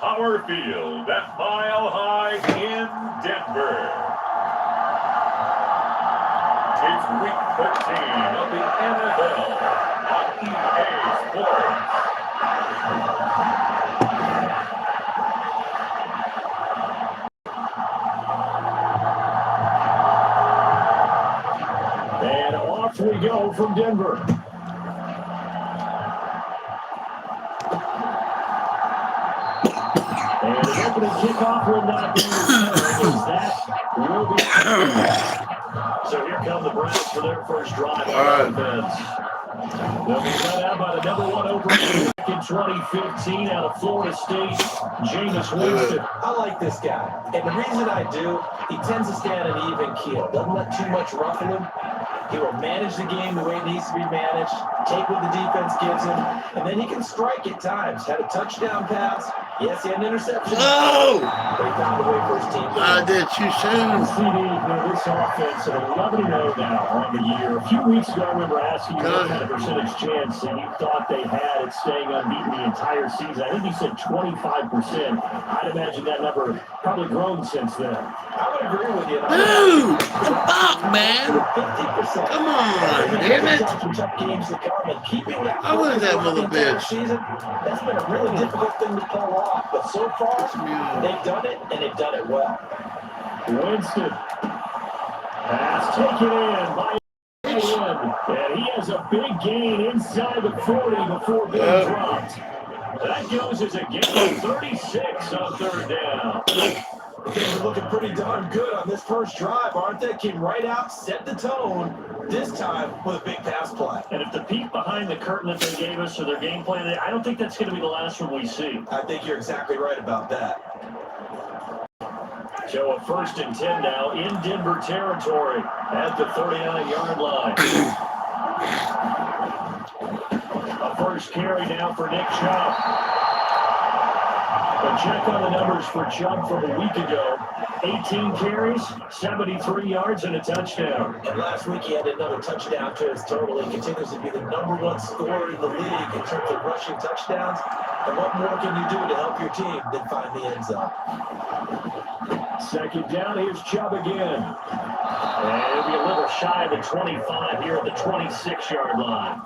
Power Field at Mile High in Denver. It's Week 13 of the NFL on EA Sports. And off we go from Denver. And the opening kickoff will not be returned. That will be. So here come the Browns for their first drive on offense. They'll be cut out by the number 1 overall pick in 2015 out of Florida State, Jameis Winston. I like this guy. And the reason I do, he tends to stand an even keel. Doesn't let too much ruffle him. He will manage the game the way it needs to be managed, take what the defense gives him, and then he can strike at times. Had a touchdown pass. Yes, he had an interception. No! But he found a way for his team. I did too soon. CD, this offense, 11-0 now on the year. A few weeks ago, I remember asking you what kind of percentage chance and you thought they had at staying unbeaten the entire season. I think you said 25%. I'd imagine that number probably grown since then. I would agree with you. Dude, fuck, man. 50%. Come on, damn it. Games to come and keeping that I was that mother bitch. Season, that's been a really difficult thing to pull off. But so far, they've done it, and they've done it well. Winston. Pass taken in by Ian. And he has a big gain inside the 40 before being dropped. That goes as a gain of 36 on third down. Things are looking pretty darn good on this first drive, aren't they? Came right out, set the tone, this time with a big pass play. And if the peek behind the curtain that they gave us or their game plan, I don't think that's going to be the last one we see. I think you're exactly right about that. So a 1st and 10 now in Denver territory at the 39-yard line. A first carry now for Nick Chubb. A check on the numbers for Chubb from a week ago. 18 carries, 73 yards, and a touchdown. And last week he had another touchdown to his total. He continues to be the number 1 scorer in the league in terms of rushing touchdowns. And what more can you do to help your team than find the end zone? Second down, here's Chubb again. And it'll be a little shy of the 25 here at the 26-yard line.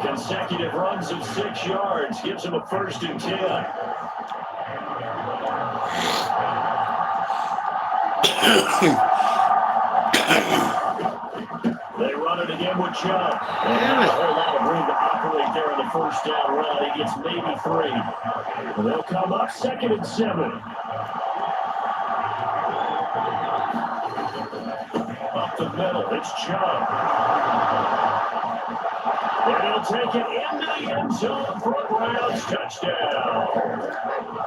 Consecutive runs of 6 yards gives him a 1st and 10. They run it again with Chubb. And not a whole lot of room to operate there on the first down run. He gets maybe 3. And they'll come up 2nd and 7. Up the middle, it's Chubb. And he'll take it into the end zone for a Browns touchdown.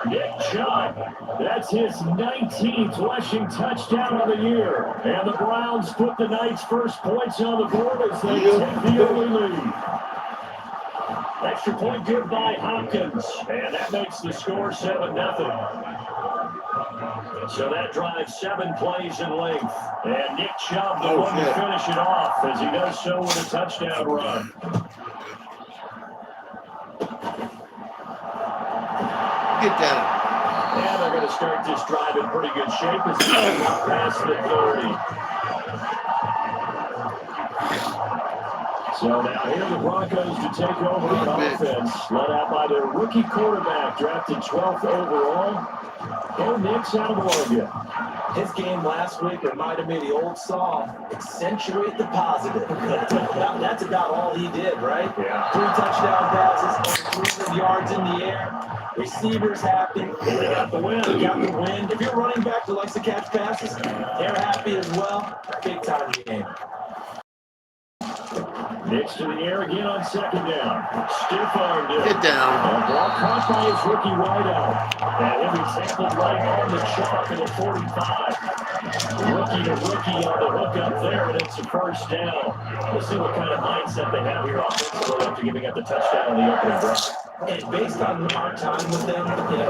Nick Chubb, that's his 19th rushing touchdown of the year. And the Browns put the night's first points on the board as they take the early lead. Extra point good by Hopkins, and that makes the score 7-0. So that drives 7 plays in length. And Nick Chubb, the one to finish it off, as he does so with a touchdown run. Get down. And they're going to start this drive in pretty good shape as they get past the 30. So now here are the Broncos to take over on offense, led out by their rookie quarterback, drafted 12th overall. Bo Nix out of Oregon. His game last week reminded me of the old song, accentuate the positive. That's about all he did, right? Yeah. 3 touchdown passes, over 300 yards in the air. Receivers happy. They got the win. They got the win. If you're running back that likes to catch passes, they're happy as well. Big time game. Nix to the air again on 2nd down. Stiff armed it. Get down. And ball caught by his rookie wideout. And he'll be tackled right on the chalk at the 45. Rookie to rookie on the hook up there, and it's a 1st down. We'll see what kind of mindset they have here offensively after giving up the touchdown on the opening drive. And based on our time with them,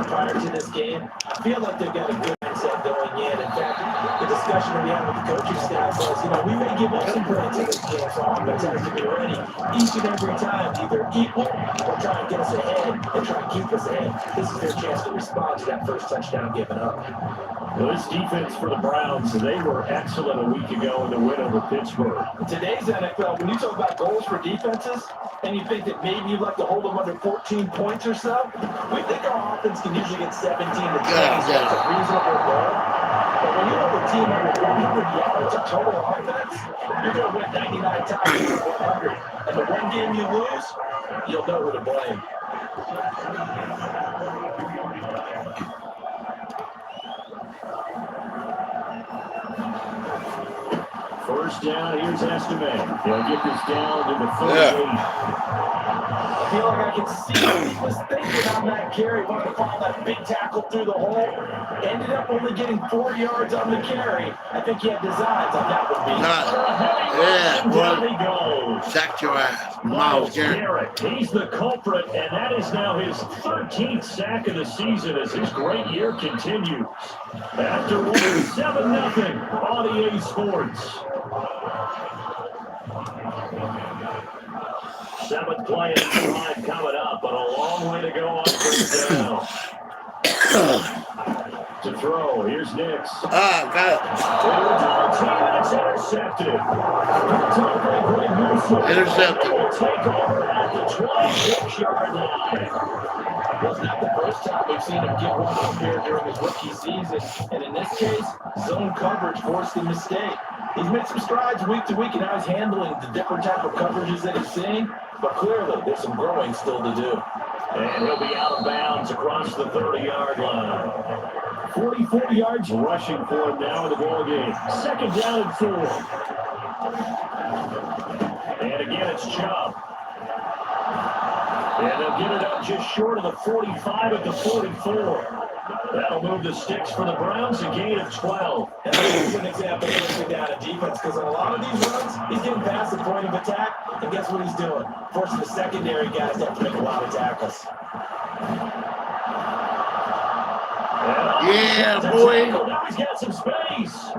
prior to this game, I feel like they've got a good mindset going in. In fact, the discussion discussion that we had with the coaching staff was, we may give up some points in this game, so offense has to be ready each and every time, either equal or try and get us ahead and try and keep us ahead. This is their chance to respond to that first touchdown given up. Well, this defense for the Browns, they were excellent a week ago in the win over Pittsburgh. In today's NFL, when you talk about goals for defenses, and you think that maybe you'd like to hold them under 14 points or so, we think our offense can usually get 17 to 20. So that's a reasonable goal. But when you have a team under 100 yards of total offense, you're going to win 99 times over 100. And the one game you lose, you'll know who to blame. First down, here's Estime. He'll get this down to the 38. I feel like I can see what he was thinking on that carry. Wanted to follow that big tackle through the hole. Ended up only getting 4 yards on the carry. I think he had designs on that one. Down he goes. Sacked your ass. Myles Garrett, he's the culprit, and that is now his 13th sack of the season as his great year continues. After winning 7-0 on EA Sports. 7th play of the drive coming up, but a long way to go on first down. To throw, here's Nix. Got It's intercepted. Intercepted. Will take over at the 26-yard line. Was not the first time we've seen him get one up here during his rookie season. And in this case, zone coverage forced the mistake. He's made some strides week to week, and now he's handling the different type of coverages that he's seeing. But clearly, there's some growing still to do. And he'll be out of bounds across the 30-yard line. 44 yards rushing for him now in the ball game. 2nd down and 4. And again, it's Chubb. And they'll get it up just short of the 45 at the 44. That'll move the sticks for the Browns, a gain of 12. And this is an example of breaking down a defense, because on a lot of these runs, he's getting past the point of attack, and guess what he's doing? Forcing the secondary guys to have to make a lot of tackles. Yeah, boy. Now he's got some space.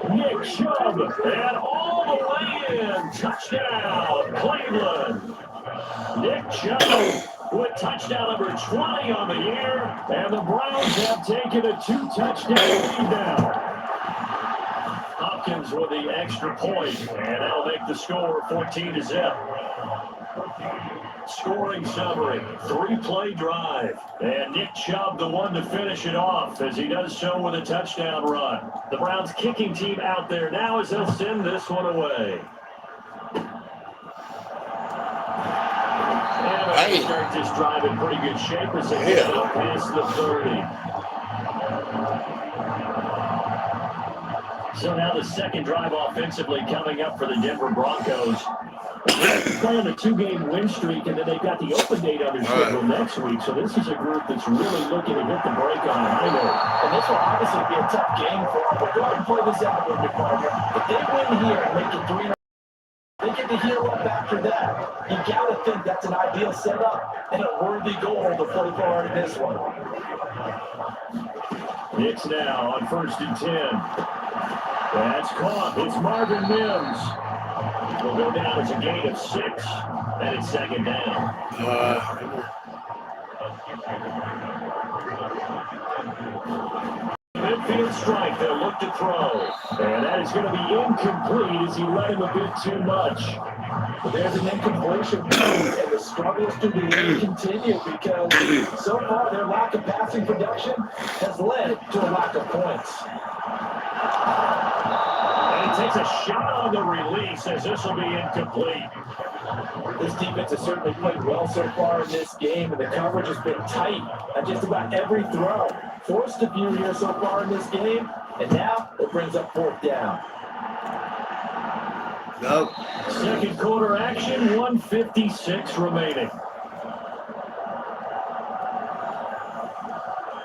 Nick Chubb, and all the way in. Touchdown, Cleveland. Nick Chubb with touchdown number 20 on the year, and the Browns have taken a 2-touchdown lead now. Hopkins with the extra point, and that'll make the score 14-0. Scoring summary, 3-play drive, and Nick Chubb the one to finish it off as he does so with a touchdown run. The Browns kicking team out there now as they'll send this one away. And they start this drive in pretty good shape as they get up past the 30. So now the second drive offensively coming up for the Denver Broncos. They're playing a 2-game win streak, and then they've got the open date on their schedule next week. So this is a group that's really looking to hit the break on a high note. And this will obviously be a tough game for them. But go ahead and play this out with me, partner. If they win here and make it 3-0, they get to heal up after that. You got to think that's an ideal setup and a worthy goal to play forward in this one. It's now on 1st and 10. That's caught. It's Marvin Mims. Will go down as a gain of 6, and it's 2nd down. Midfield strike, they'll look to throw. And that is going to be incomplete as he let him a bit too much. But there's an incompletion, and the struggles to be continue because so far their lack of passing production has led to a lack of points. And he takes a shot on the release as this will be incomplete. This defense has certainly played well so far in this game, and the coverage has been tight on just about every throw. Forced a few here so far in this game, and now it brings up 4th down. Nope. Second quarter action, 1:56 remaining.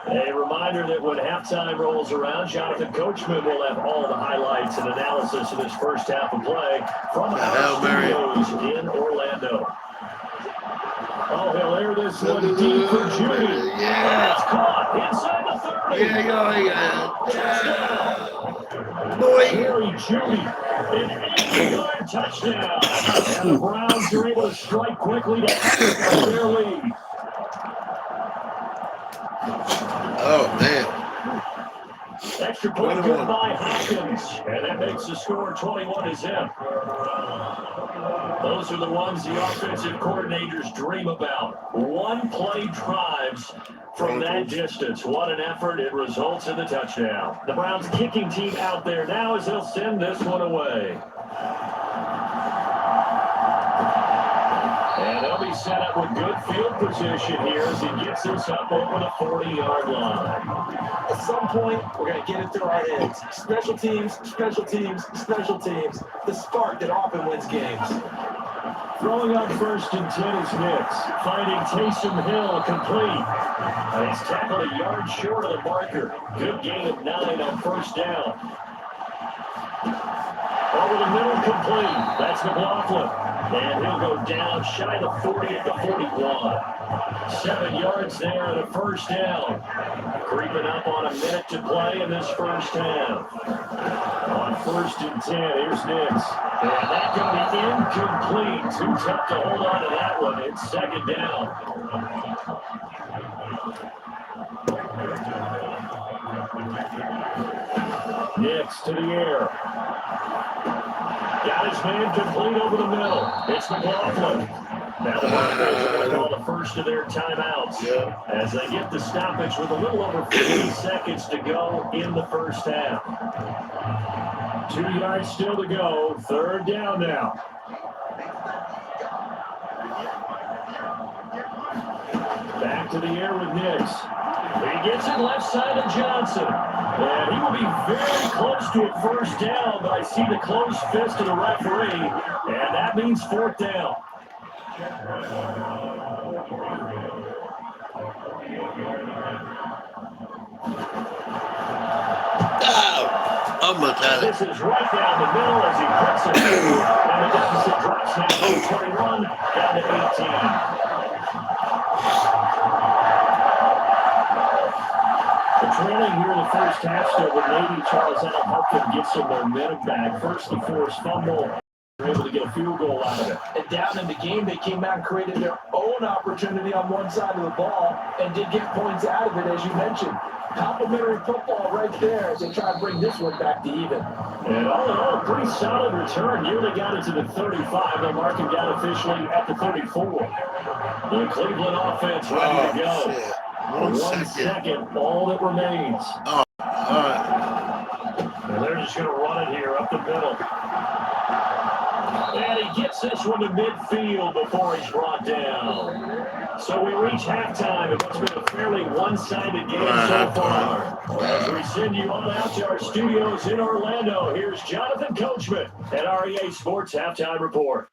A reminder that when halftime rolls around, Jonathan Coachman will have all the highlights and analysis of this first half of play from our studios in Orlando. Oh, he'll air this one deep for Judy. Yeah. That's caught inside the 30. Yeah. Boy. Jerry Judy, an 80-yard touchdown. And the Browns are able to strike quickly to extend their lead. Oh, man. Extra point good by Hopkins. And that makes the score 21-0. Those are the ones the offensive coordinators dream about. One-play drives from that distance. What an effort. It results in the touchdown. The Browns kicking team out there now as they'll send this one away. And they'll be set up with good field position here as he gets this up over the 40-yard line. At some point, we're going to get it through our heads. Special teams, special teams, special teams. The spark that often wins games. Throwing on 1st and 10 is Nix. Finding Taysom Hill complete. And he's tackled a yard short of the marker. Good gain of 9 on 1st down. Over the middle complete. That's McLaughlin. And he'll go down shy of the 40 at the 41. 7 yards there at a 1st down. Creeping up on a minute to play in this first half. On 1st and 10, here's Nix. And that's going to be incomplete. Too tough to hold on to that one. It's 2nd down. Nix to the air. Got his man complete over the middle. It's McLaughlin. Now the Broncos are going to call the first of their timeouts as they get the stoppage with a little over 50 seconds to go in the first half. 2 yards still to go. 3rd down now. Back to the air with Nix. He gets it left side of Johnson. And he will be very close to a 1st down, but I see the closed fist of the referee, and that means 4th down. Almost had it. This is right down the middle as he puts it through, and the deficit drops now to 21, down to 18. Trailing here in the first half still, but maybe Charles that'll help them get some momentum back. First, the forced fumble. They're able to get a field goal out of it. And down in the game, they came out and created their own opportunity on one side of the ball and did get points out of it, as you mentioned. Complimentary football right there as they try to bring this one back to even. And all in all, a pretty solid return. Nearly got it to the 35. They'll mark him down officially at the 34. The Cleveland offense ready to go. Shit. 1 second, all that remains. All right. And they're just going to run it here up the middle. And he gets this one to midfield before he's brought down. So we reach halftime. It's been a fairly one-sided game so far. As we send you on out to our studios in Orlando, here's Jonathan Coachman at REA Sports Halftime Report.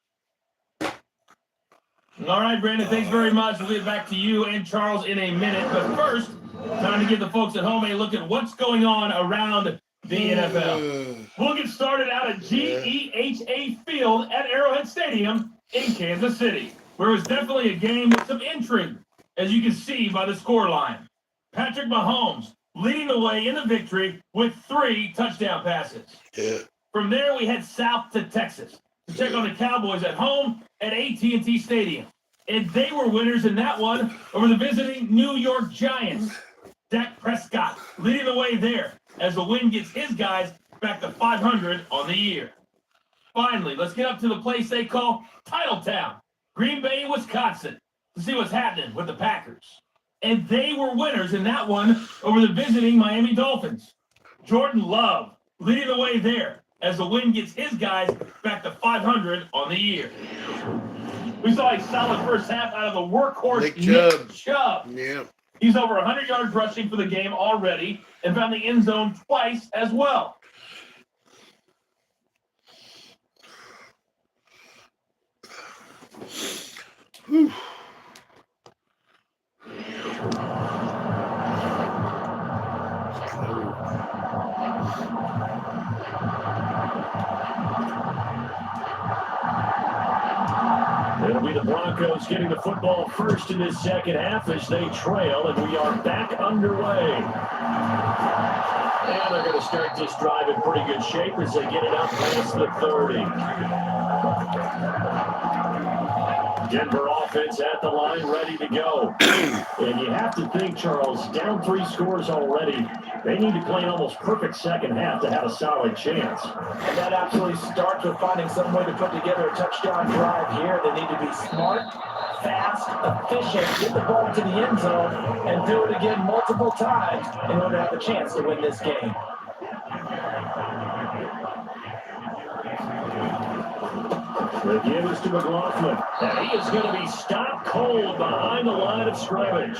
All right, Brandon, thanks very much. We'll get back to you and Charles in a minute. But first, time to give the folks at home a look at what's going on around the NFL. We'll get started out at GEHA Field at Arrowhead Stadium in Kansas City, where it was definitely a game with some intrigue, as you can see by the scoreline. Patrick Mahomes leading the way in the victory with 3 touchdown passes. Yeah. From there, we head south to Texas to check on the Cowboys at home at AT&T Stadium. And they were winners in that one over the visiting New York Giants. Dak Prescott leading the way there as the win gets his guys back to 500 on the year. Finally, let's get up to the place they call Titletown, Green Bay, Wisconsin, to see what's happening with the Packers. And they were winners in that one over the visiting Miami Dolphins. Jordan Love leading the way there as the win gets his guys back to 500 on the year. We saw a solid first half out of the workhorse Nick Chubb. Yeah. He's over 100 yards rushing for the game already and found the end zone twice as well. Whew. It'll be be the Broncos getting the football first in this second half as they trail, and we are back underway. And they're going to start this drive in pretty good shape as they get it up past the 30. Denver offense at the line, ready to go. And you have to think, Charles, down 3 scores already. They need to play an almost perfect second half to have a solid chance. And that absolutely starts with finding some way to put together a touchdown drive here. They need to be smart, fast, efficient, get the ball to the end zone, and do it again multiple times in order to have a chance to win this game. The give is to McLaughlin, and he is going to be stopped cold behind the line of scrimmage.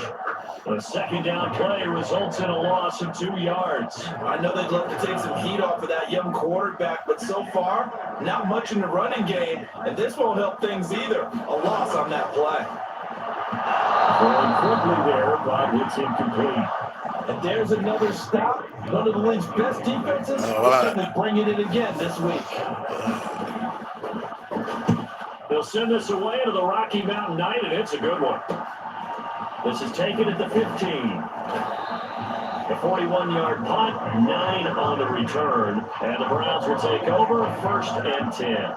A second down play results in a loss of 2 yards. I know they'd love to take some heat off of that young quarterback, but so far, not much in the running game, and this won't help things either. A loss on that play. Going quickly there, but it's incomplete. And there's another stop. One of the league's best defenses. Certainly bringing it again this week. They'll send this away to the Rocky Mountain Night, and it's a good one. This is taken at the 15. A 41-yard punt, 9 on the return, and the Browns will take over, 1st and 10.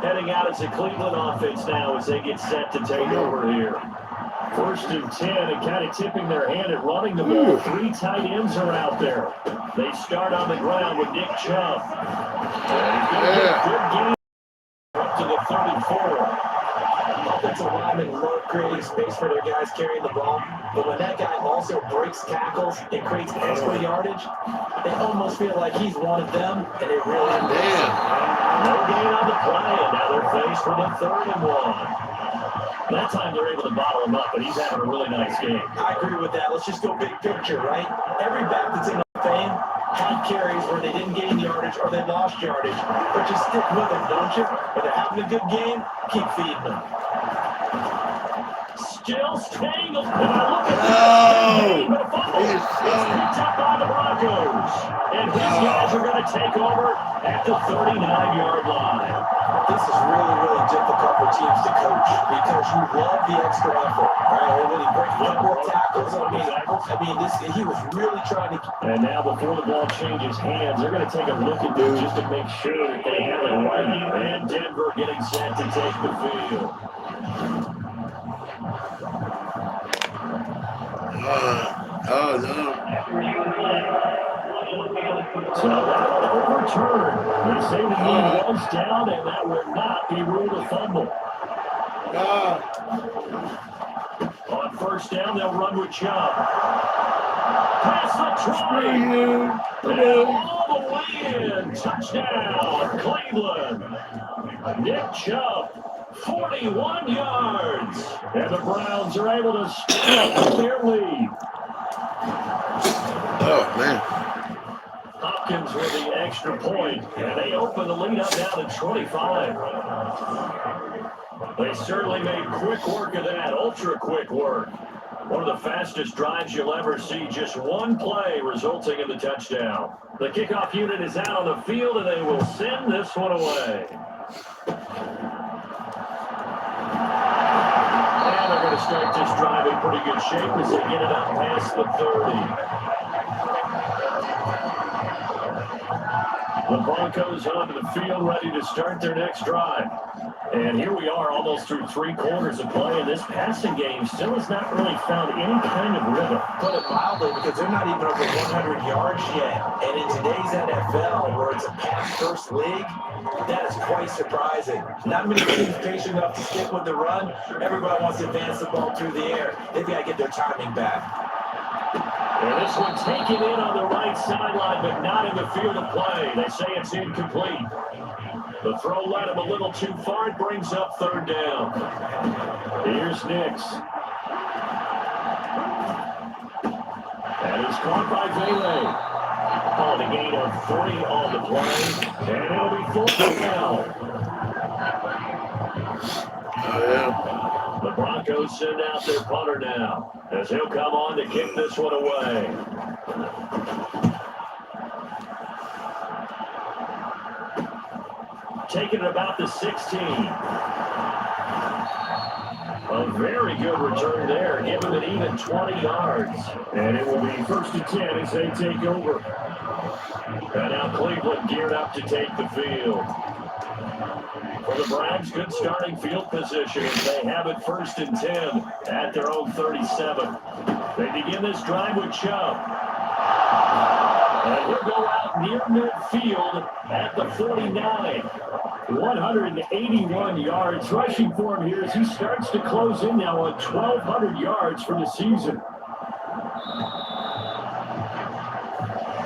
Heading out as the Cleveland offense now as they get set to take over here. 1st and 10, and kind of tipping their hand at running the ball. 3 tight ends are out there. They start on the ground with Nick Chubb. And he's going to get a good game up to the 34. Offensive linemen love creating space for their guys carrying the ball, but when that guy also breaks tackles and creates extra yardage, they almost feel like he's one of them, and it really is. No gain on the play, and now they're faced with a 3rd and 1. That time they're able to bottle him up, but he's having a really nice game. I agree with that. Let's just go big picture, right? Every back that's in the fame had carries where they didn't gain yardage or they lost yardage, but just stick with them, don't you? When they're having a good game, keep feeding them. Still staying up. But a fumble. It's picked up by the Broncos. And his guys are going to take over at the 39-yard line. This is really, really difficult for teams to coach because you love the extra effort, right? And when he breaks more tackles, he was really trying to. And now before the ball changes hands, they're going to take a look at this just to make sure that they have it right. And Denver getting set to take the field. Oh, no. So that one overturned. They say the lead was down, and that would not be ruled a fumble. On 1st down, they'll run with Chubb. Pass the try. And all the way in. Touchdown, Cleveland. Nick Chubb. 41 yards. And the Browns are able to stop their lead. Oh, man. Hopkins with the extra point, and they open the lead up down to 25. They certainly made quick work of that, ultra quick work. One of the fastest drives you'll ever see, just one play resulting in the touchdown. The kickoff unit is out on the field, and they will send this one away. And they're going to start this drive in pretty good shape as they get it up past the 30. The Broncos onto the field, ready to start their next drive. And here we are, almost through 3 quarters of play, and this passing game still has not really found any kind of rhythm. Put it mildly, because they're not even over 100 yards yet. And in today's NFL, where it's a pass-first league, that is quite surprising. Not many teams patient enough to stick with the run. Everybody wants to advance the ball through the air. They've got to get their timing back. And this one taken in on the right sideline, but not in the field of play. They say it's incomplete. The throw led him a little too far. It brings up 3rd down. Here's Nix. That is caught by Vele. On a gain of 3 on the play. And it'll be 4th down. Oh, yeah. The Broncos send out their punter now, as he'll come on to kick this one away. Taking it about the 16. A very good return there. Give him an even 20 yards. And it will be 1st and 10 as they take over. And now Cleveland geared up to take the field. For the Browns, good starting field position as they have it 1st and 10 at their own 37. They begin this drive with Chubb. And he'll go out near midfield at the 49. 181 yards rushing for him here as he starts to close in now on 1,200 yards for the season.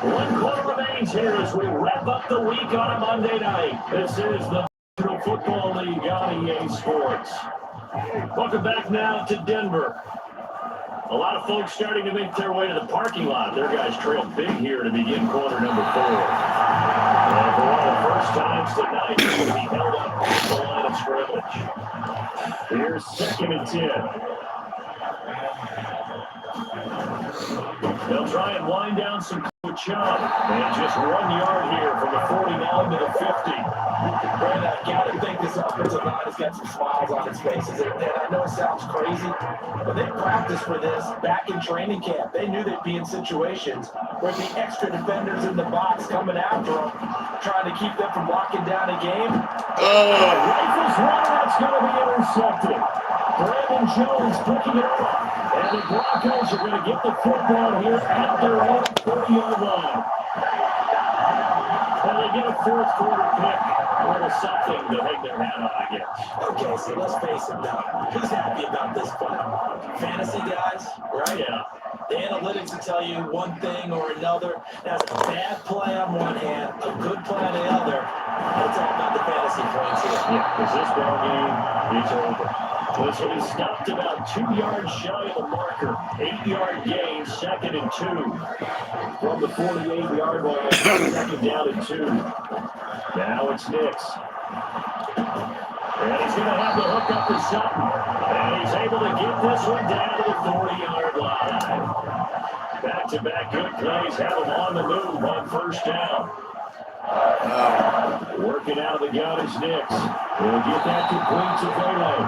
1 quarter remains here as we wrap up the week on a Monday night. This is the National Football League on EA Sports. Welcome back now to Denver. A lot of folks starting to make their way to the parking lot. Their guys trailed big here to begin quarter number 4. And for one of the first times tonight, he's going to be held up at the line of scrimmage. Here's 2nd and 10. They'll try and wind down some Chubb. And just 1 yard here from the 49 to the 50. Brandon, I got to think this offensive line has got some smiles on its faces. And I know it sounds crazy, but they practiced for this back in training camp. They knew they'd be in situations where the extra defenders in the box coming after them, trying to keep them from locking down a game. Rifles one, that's going to be intercepted. Brandon Jones picking it up. And the Broncos are going to get the football here at their own 40-yard line. Well, they get a 4th quarter pick. A little something to hang their hat on, I guess. Okay, so let's face it now. Who's happy about this play? Fantasy guys, right? Yeah. The analytics will tell you one thing or another. That's a bad play on one hand, a good play on the other. It's all about the fantasy points here. Yeah, because this ball game is over. This one is stopped about 2 yards shy of the marker. 8-yard gain, 2nd and 2. From the 48-yard line, 2nd down and 2. Now it's Nix. And he's going to have to hook up to something. And he's able to get this one down to the 40-yard line. Back-to-back good plays have him on the move on 1st down. Working out of the gun is Nix. He'll get that complete to Vele.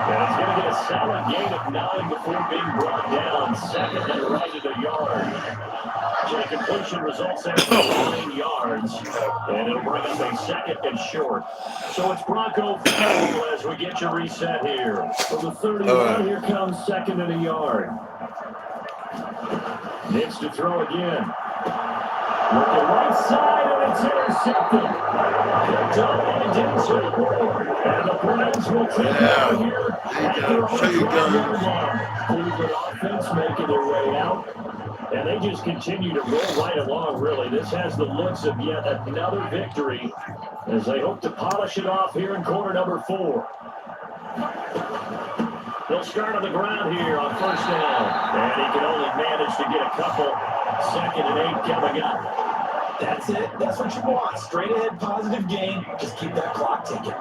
And he's going to get a solid gain of 9 before being brought down. 2nd and right at a yard. The completion results in 9 yards. And it'll bring us a 2nd and short. So it's Bronco foul as we get your reset here. For the 31, here comes 2nd and a yard. Nix to throw again. Looking right side, and it's intercepted. Picked up and into the board. And the Browns will take it here at their own 12-yard line. Cleveland offense making their way out. And they just continue to roll right along, really. This has the looks of yet another victory as they hope to polish it off here in quarter number 4. They'll start on the ground here on 1st down. And he can only manage to get a couple. 2nd and 8 coming up. That's it. That's what you want. Straight ahead, positive gain. Just keep that clock ticking.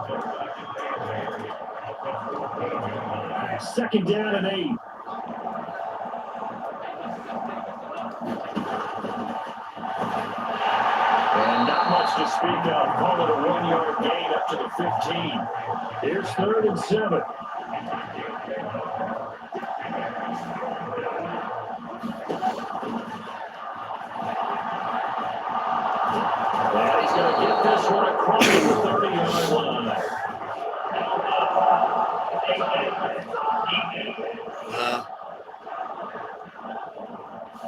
2nd down and 8. And not much to speak of. Call it a 1-yard gain up to the 15. Here's 3rd and 7. And he's going to get this one across the 30-yard line.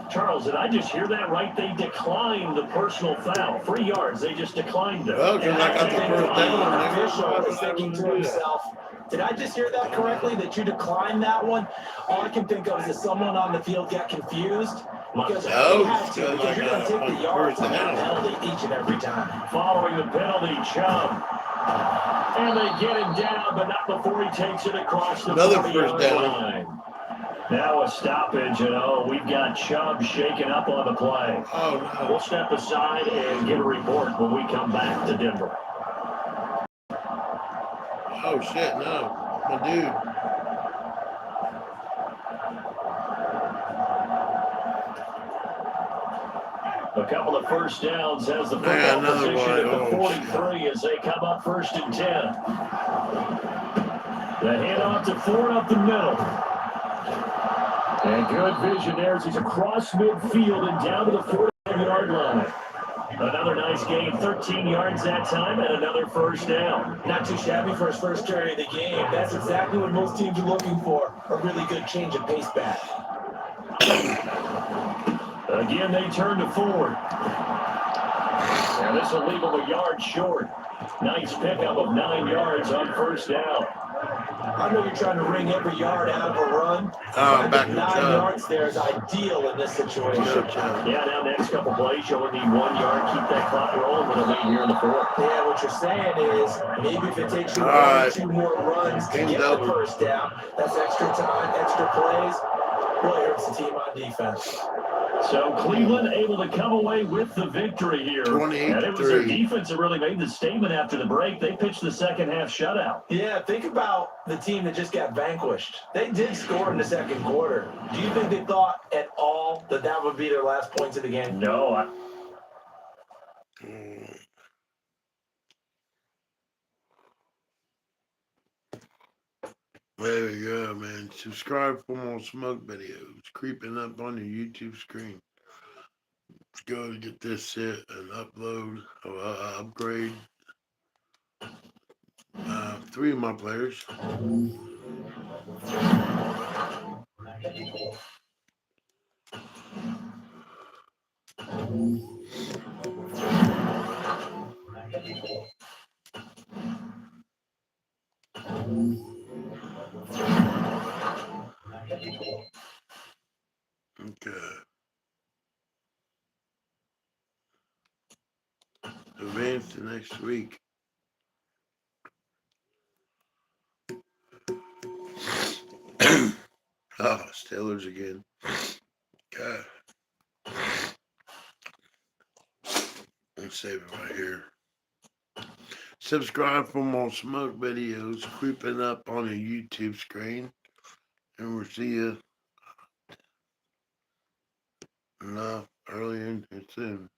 Charles, did I just hear that right? They declined the personal foul. 3 yards. They just declined it. Well, because I got the 1st down. The official is thinking to himself, did I just hear that correctly, that you declined that one? All I can think of is that someone on the field got confused. Because you have to, because you're going to take the yards on that penalty each and every time. Following the penalty, Chubb. And they get him down, but not before he takes it across the 40-yard line. Now a stoppage, we've got Chubb shaking up on the play. Oh, no. We'll step aside and get a report when we come back to Denver. Oh, shit, no. My dude. A couple of 1st downs as the football position at the 43 as they come up 1st and 10. The handoff to Ford up the middle. And good vision there as he's across midfield and down to the 45-yard line. Another nice gain, 13 yards that time, and another first down. Not too shabby for his first carry of the game. That's exactly what most teams are looking for, a really good change of pace back. Again, they turn to Ford. And this will leave him a yard short. Nice pickup of 9 yards on first down. I know you're trying to wring every yard out of a run. I back think to 9 Chubb. yards there is ideal in this situation. Yeah, now next couple plays, you only need 1 yard. Keep that clock rolling with a lead here in the fourth. Yeah, what you're saying is maybe if it takes you All 1 or right. 2 more runs to Game's get the over. first down, that's extra time, extra plays. Really hurts the team on defense. So Cleveland able to come away with the victory here. 28-3. And it was their defense that really made the statement after the break. They pitched the second half shutout. Yeah, think about the team that just got vanquished. They did score in the second quarter. Do you think they thought at all that that would be their last points of the game? No, There we go, man. Subscribe for more smoke videos creeping up on your YouTube screen. Let's go and get this set and upload, upgrade 3 of my players. Okay. Advance to next week. Oh, Steelers again. God. Let's save it right here. Subscribe for more smoke videos creeping up on your YouTube screen. And we'll see you early and soon.